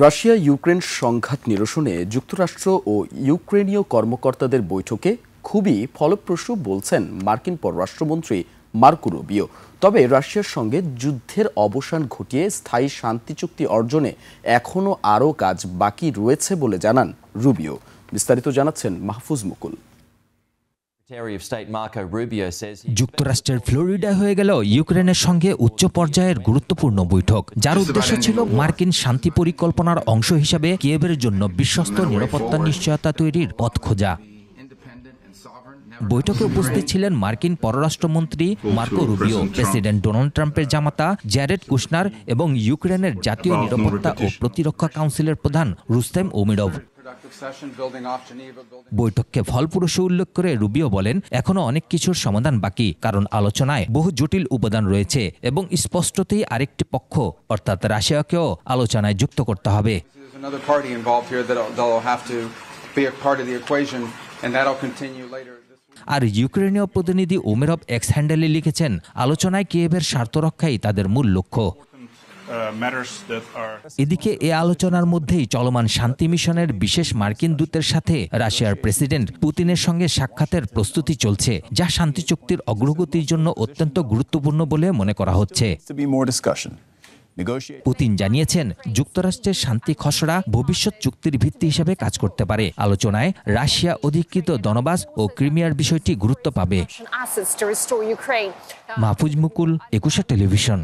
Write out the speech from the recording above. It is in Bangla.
রাশিয়া ইউক্রেন সংঘাত নিরসনে যুক্তরাষ্ট্র ও ইউক্রেনীয় কর্মকর্তাদের বৈঠকে খুবই ফলপ্রসূ বলছেন মার্কিন পররাষ্ট্রমন্ত্রী মার্কো রুবিও। তবে রাশিয়ার সঙ্গে যুদ্ধের অবসান ঘটিয়ে স্থায়ী শান্তি চুক্তি অর্জনে এখনও আরও কাজ বাকি রয়েছে বলে জানান রুবিও। বিস্তারিত জানাচ্ছেন মাহফুজ মুকুল। যুক্তরাষ্ট্রের ফ্লোরিডায় হয়ে গেল ইউক্রেনের সঙ্গে উচ্চ পর্যায়ের গুরুত্বপূর্ণ বৈঠক, যার উদ্দেশ্য ছিল মার্কিন শান্তি পরিকল্পনার অংশ হিসেবে কিয়েভের জন্য বিশ্বস্ত নিরাপত্তা নিশ্চয়তা তৈরির পথ খোঁজা। বৈঠকে উপস্থিত ছিলেন মার্কিন পররাষ্ট্রমন্ত্রী মার্কো রুবিও, প্রেসিডেন্ট ডোনাল্ড ট্রাম্পের জামাতা জ্যারেড কুশনার এবং ইউক্রেনের জাতীয় নিরাপত্তা ও প্রতিরক্ষা কাউন্সিলের প্রধান রুস্তেম উমিরভ। বৈঠককে ফলপ্রসূ উল্লেখ করে রুবিও বলেন, এখনো অনেক কিছুর সমাধান বাকি, কারণ আলোচনায় বহু জটিল উপাদান রয়েছে এবং স্পষ্টতই আরেকটি পক্ষ অর্থাৎ রাশিয়াকেও আলোচনায় যুক্ত করতে হবে। আর ইউক্রেনীয় প্রতিনিধি উমেরভ এক্স হ্যান্ডেলে লিখেছেন, আলোচনায় কিয়েভের স্বার্থ রক্ষাই তাদের মূল লক্ষ্য। এদিকে এ আলোচনার মধ্যেই চলমান শান্তি মিশনের বিশেষ মার্কিন দূতের সাথে রাশিয়ার প্রেসিডেন্ট পুতিনের সঙ্গে সাক্ষাতের প্রস্তুতি চলছে, যা শান্তি চুক্তির অগ্রগতির জন্য অত্যন্ত গুরুত্বপূর্ণ বলে মনে করা হচ্ছে। পুতিন জানিয়েছেন, যুক্তরাষ্ট্রের শান্তি খসড়া ভবিষ্যৎ চুক্তির ভিত্তি হিসেবে কাজ করতে পারে। আলোচনায় রাশিয়া অধিকৃত দনবাস ও ক্রিমিয়ার বিষয়টি গুরুত্ব পাবে। মাহফুজ মুকুল, 21 টেলিভিশন।